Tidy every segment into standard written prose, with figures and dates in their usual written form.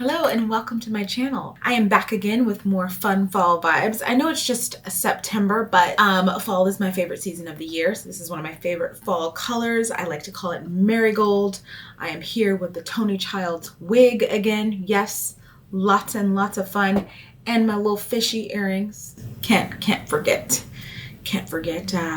Hello and welcome to my channel. I am back again with more fun fall vibes. I know it's just September, but fall is my favorite season of the year. So this is one of my favorite fall colors. I like to call it marigold. I am here with the Tony Child's wig again. Yes, lots and lots of fun. And my little fishy earrings. Can't forget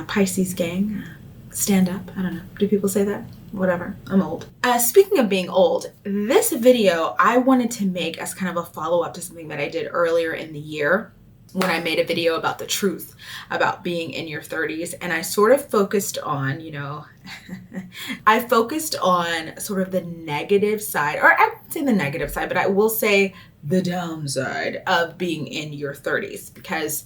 Pisces gang. Stand up. I don't know. Do people say that? Whatever. I'm old. Speaking of being old, this video I wanted to make as kind of a follow-up to something that I did earlier in the year when I made a video about the truth about being in your 30s. And I sort of focused on, I focused on sort of the negative side, or I won't say the negative side, but I will say the downside of being in your 30s. Because,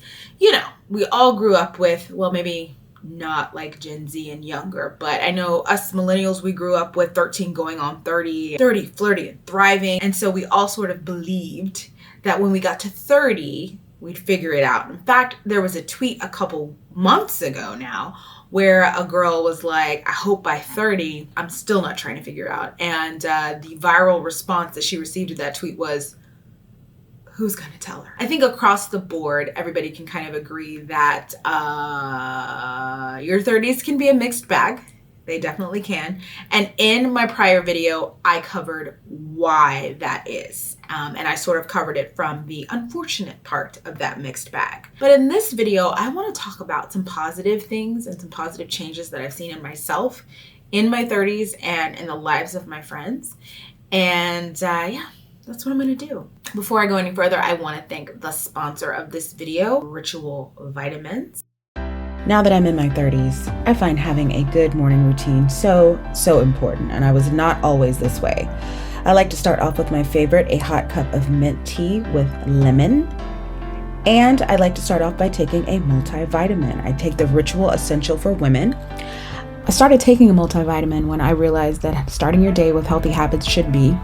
we all grew up with, well, maybe not like Gen Z and younger, but I know us millennials, we grew up with 13 going on 30, flirty and thriving. And so we all sort of believed that when we got to 30, we'd figure it out. In fact, there was a tweet a couple months ago now where a girl was like, I hope by 30, I'm still not trying to figure out. And the viral response that she received to that tweet was, who's going to tell her? I think across the board, everybody can kind of agree that your 30s can be a mixed bag. They definitely can. And in my prior video, I covered why that is. And I sort of covered it from the unfortunate part of that mixed bag. But in this video, I want to talk about some positive things and some positive changes that I've seen in myself in my 30s and in the lives of my friends. And that's what I'm going to do. Before I go any further, I want to thank the sponsor of this video, Ritual Vitamins. Now that I'm in my 30s, I find having a good morning routine so important, and I was not always this way. I like to start off with my favorite, a hot cup of mint tea with lemon. And I like to start off by taking a multivitamin. I take the Ritual Essential for Women. I started taking a multivitamin when I realized that starting your day with healthy habits should be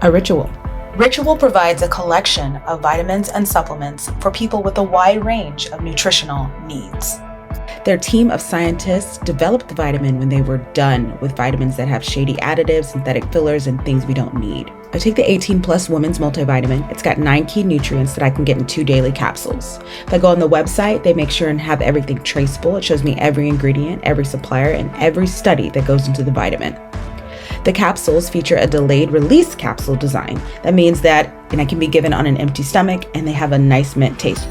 a ritual. Ritual provides a collection of vitamins and supplements for people with a wide range of nutritional needs. Their team of scientists developed the vitamin when they were done with vitamins that have shady additives, synthetic fillers, and things we don't need. I take the 18 Plus Women's Multivitamin. It's got 9 key nutrients that I can get in 2 daily capsules. If I go on the website, they make sure and have everything traceable. It shows me every ingredient, every supplier, and every study that goes into the vitamin. The capsules feature a delayed release capsule design. That means that it can be given on an empty stomach and they have a nice mint taste.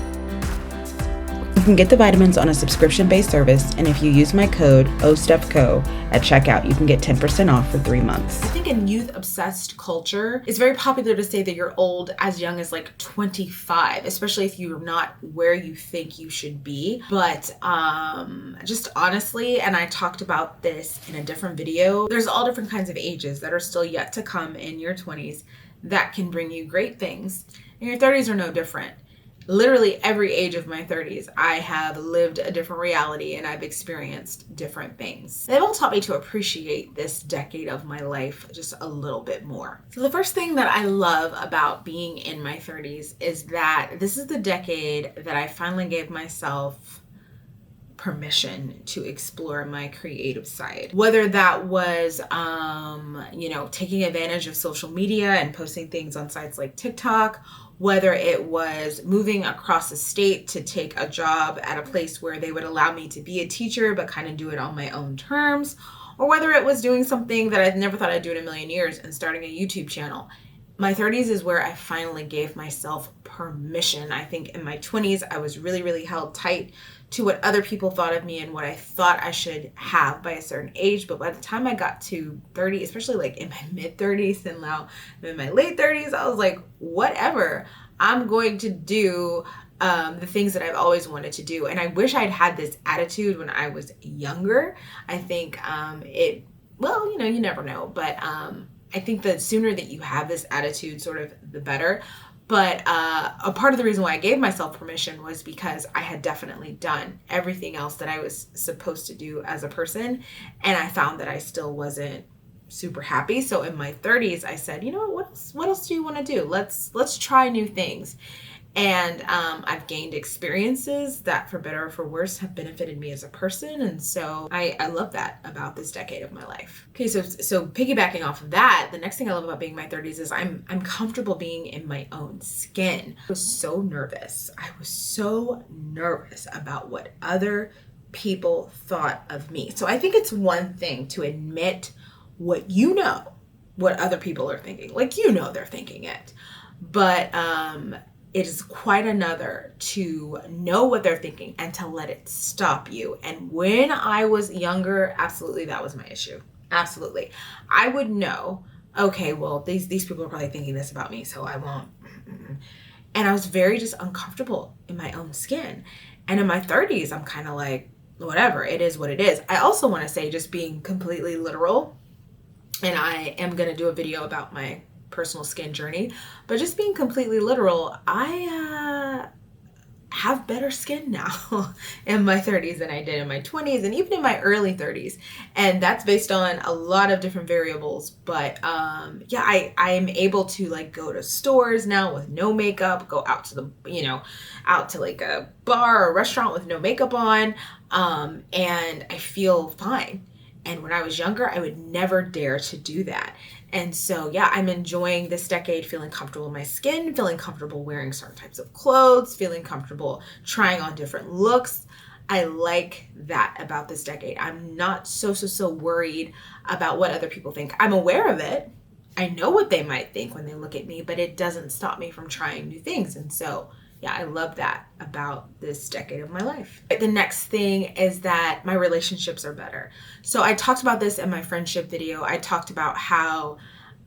You can get the vitamins on a subscription-based service, and if you use my code OSTUFFCO at checkout, you can get 10% off for 3 months. I think in youth-obsessed culture, it's very popular to say that you're old as young as like 25, especially if you're not where you think you should be. But just honestly, and I talked about this in a different video, there's all different kinds of ages that are still yet to come in your 20s that can bring you great things. And your 30s are no different. Literally every age of my 30s, I have lived a different reality and I've experienced different things. They've all taught me to appreciate this decade of my life just a little bit more. So the first thing that I love about being in my 30s is that this is the decade that I finally gave myself permission to explore my creative side. Whether that was, taking advantage of social media and posting things on sites like TikTok, whether it was moving across the state to take a job at a place where they would allow me to be a teacher but kind of do it on my own terms, or whether it was doing something that I never thought I'd do in a million years and starting a YouTube channel. My 30s is where I finally gave myself permission. I think in my 20s, I was really, really held tight to what other people thought of me and what I thought I should have by a certain age. But by the time I got to 30, especially like in my mid 30s and now I'm in my late 30s, I was like, whatever, I'm going to do the things that I've always wanted to do. And I wish I'd had this attitude when I was younger. I think you never know, but I think the sooner that you have this attitude, sort of the better. But a part of the reason why I gave myself permission was because I had definitely done everything else that I was supposed to do as a person. And I found that I still wasn't super happy. So in my 30s, I said, what else do you want to do? Let's try new things. And I've gained experiences that, for better or for worse, have benefited me as a person. And so I love that about this decade of my life. Okay, so piggybacking off of that, the next thing I love about being in my 30s is I'm comfortable being in my own skin. I was so nervous. I was so nervous about what other people thought of me. So I think it's one thing to admit what other people are thinking. Like, they're thinking it. But it is quite another to know what they're thinking and to let it stop you. And when I was younger, absolutely, that was my issue. Absolutely. I would know, okay, well, these people are probably thinking this about me, so I won't. And I was very just uncomfortable in my own skin. And in my 30s, I'm kind of like, whatever, it is what it is. I also want to say, just being completely literal, and I am going to do a video about my personal skin journey, but just being completely literal, I have better skin now in my 30s than I did in my 20s and even in my early 30s. And that's based on a lot of different variables. But I am able to like go to stores now with no makeup, go out to out to like a bar or restaurant with no makeup on. And I feel fine. And when I was younger, I would never dare to do that. And so, I'm enjoying this decade, feeling comfortable in my skin, feeling comfortable wearing certain types of clothes, feeling comfortable trying on different looks. I like that about this decade. I'm not so worried about what other people think. I'm aware of it. I know what they might think when they look at me, but it doesn't stop me from trying new things. And so, I love that about this decade of my life. The next thing is that my relationships are better. So I talked about this in my friendship video. I talked about how,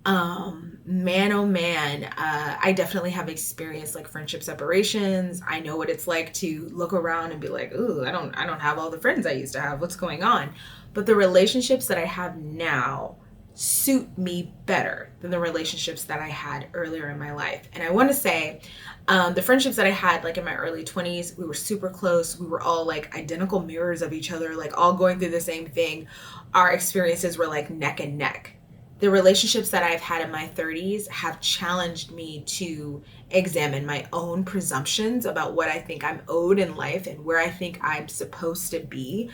man, oh man, I definitely have experienced like friendship separations. I know what it's like to look around and be like, ooh, I don't have all the friends I used to have. What's going on? But the relationships that I have now suit me better than the relationships that I had earlier in my life. And I want to say, the friendships that I had like in my early 20s, we were super close. We were all like identical mirrors of each other, like all going through the same thing. Our experiences were like neck and neck. The relationships that I've had in my 30s have challenged me to examine my own presumptions about what I think I'm owed in life and where I think I'm supposed to be.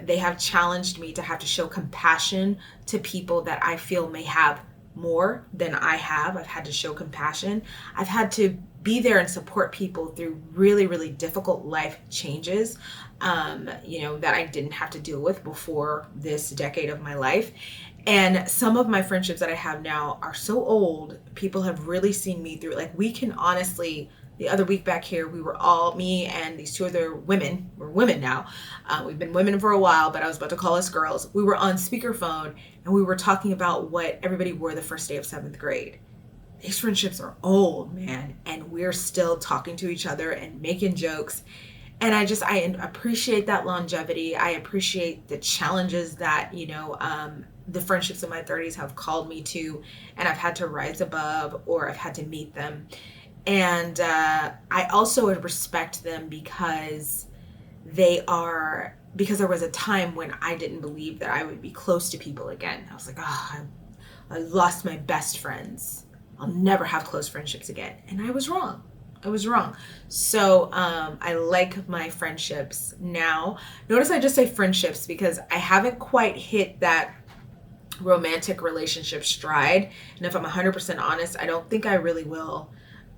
They have challenged me to have to show compassion to people that I feel may have more than I have. I've had to show compassion. I've had to be there and support people through really, really difficult life changes, that I didn't have to deal with before this decade of my life. And some of my friendships that I have now are so old, people have really seen me through. Like, we can honestly, the other week back here, we were all, me and these two other women, we're women now. We've been women for a while, but I was about to call us girls. We were on speakerphone and we were talking about what everybody wore the first day of 7th grade. These friendships are old, man. And we're still talking to each other and making jokes. And I appreciate that longevity. I appreciate the challenges that, the friendships in my 30s have called me to, and I've had to rise above, or I've had to meet them. And I also respect them because there was a time when I didn't believe that I would be close to people again. I was like, I lost my best friends. I'll never have close friendships again. And I was wrong. So I like my friendships now. Notice I just say friendships because I haven't quite hit that romantic relationship stride. And if I'm 100% honest, I don't think I really will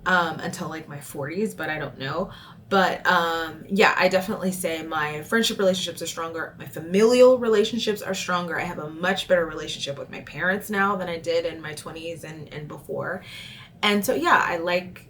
until like my 40s, but I don't know. But I definitely say my friendship relationships are stronger. My familial relationships are stronger. I have a much better relationship with my parents now than I did in my 20s and before. And so, I like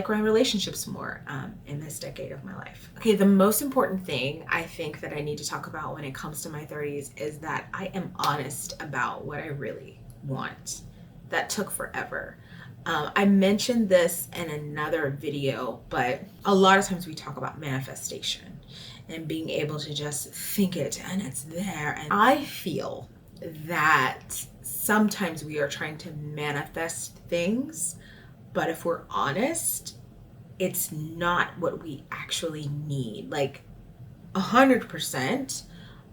my relationships more in this decade of my life. Okay, the most important thing I think that I need to talk about when it comes to my 30s is that I am honest about what I really want. That took forever. I mentioned this in another video, but a lot of times we talk about manifestation and being able to just think it and it's there. And I feel that sometimes we are trying to manifest things, but if we're honest, it's not what we actually need. Like 100%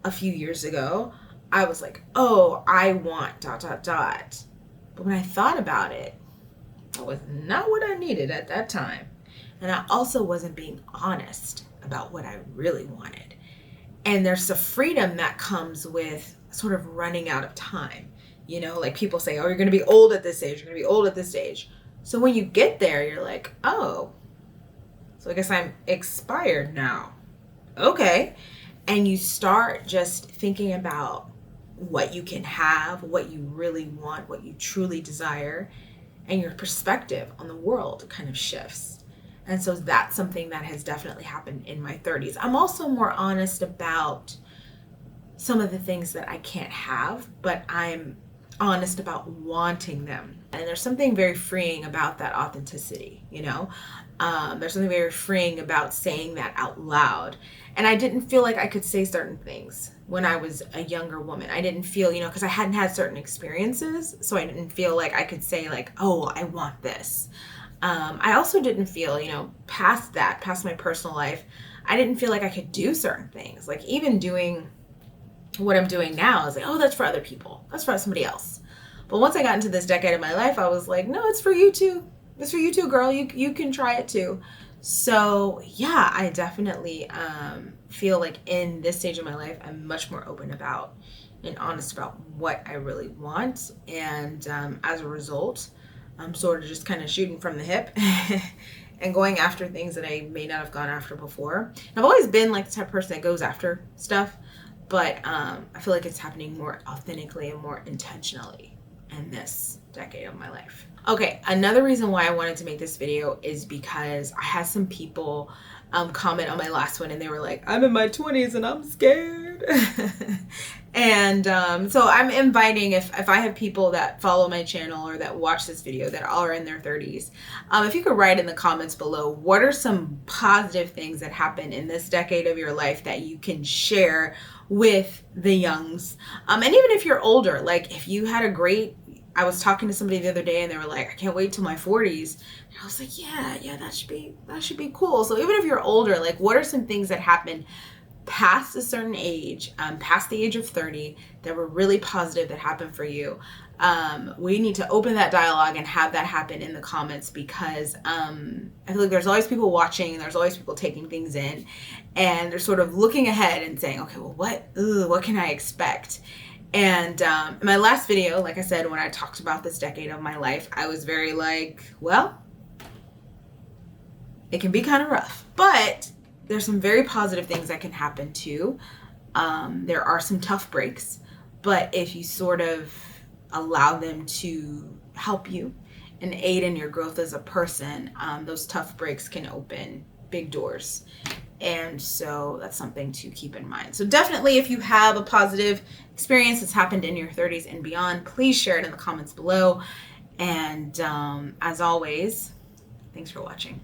a few years ago, I was like, oh, I want ... But when I thought about it, that was not what I needed at that time. And I also wasn't being honest about what I really wanted. And there's a freedom that comes with sort of running out of time. You know, like people say, oh, you're going to be old at this age. You're going to be old at this age. So when you get there, you're like, oh, so I guess I'm expired now. Okay. And you start just thinking about what you can have, what you really want, what you truly desire, and your perspective on the world kind of shifts. And so that's something that has definitely happened in my 30s. I'm also more honest about some of the things that I can't have, but I'm honest about wanting them. And there's something very freeing about that authenticity, you know? There's something very freeing about saying that out loud. And I didn't feel like I could say certain things when I was a younger woman. I didn't feel, you know, because I hadn't had certain experiences. So I didn't feel like I could say like, oh, I want this. I also didn't feel, you know, past that, past my personal life, I didn't feel like I could do certain things. Like even doing what I'm doing now, I was like, oh, that's for other people. That's for somebody else. But once I got into this decade of my life, I was like, no, it's for you too. It's for you too, girl. You can try it too. So yeah, I definitely feel like in this stage of my life, I'm much more open about and honest about what I really want. And as a result, I'm sort of just kind of shooting from the hip and going after things that I may not have gone after before. And I've always been like the type of person that goes after stuff, but I feel like it's happening more authentically and more intentionally in this decade of my life. Okay, another reason why I wanted to make this video is because I had some people comment on my last one and they were like, I'm in my 20s and I'm scared. And so I'm inviting, if I have people that follow my channel or that watch this video that are in their 30s, if you could write in the comments below, what are some positive things that happened in this decade of your life that you can share with the youngs? And even if you're older, like if you had a great, I was talking to somebody the other day and they were like, I can't wait till my 40s. And I was like, yeah, that should be cool. So even if you're older, like what are some things that happened past a certain age, past the age of 30 that were really positive that happened for you? We need to open that dialogue and have that happen in the comments because I feel like there's always people watching and there's always people taking things in and they're sort of looking ahead and saying, okay, well, what can I expect? And in my last video, like I said, when I talked about this decade of my life, I was very like, well, it can be kind of rough, but there's some very positive things that can happen too. There are some tough breaks, but if you sort of allow them to help you and aid in your growth as a person, those tough breaks can open big doors. And so that's something to keep in mind. So definitely if you have a positive experience that's happened in your 30s and beyond, please share it in the comments below. And as always, thanks for watching.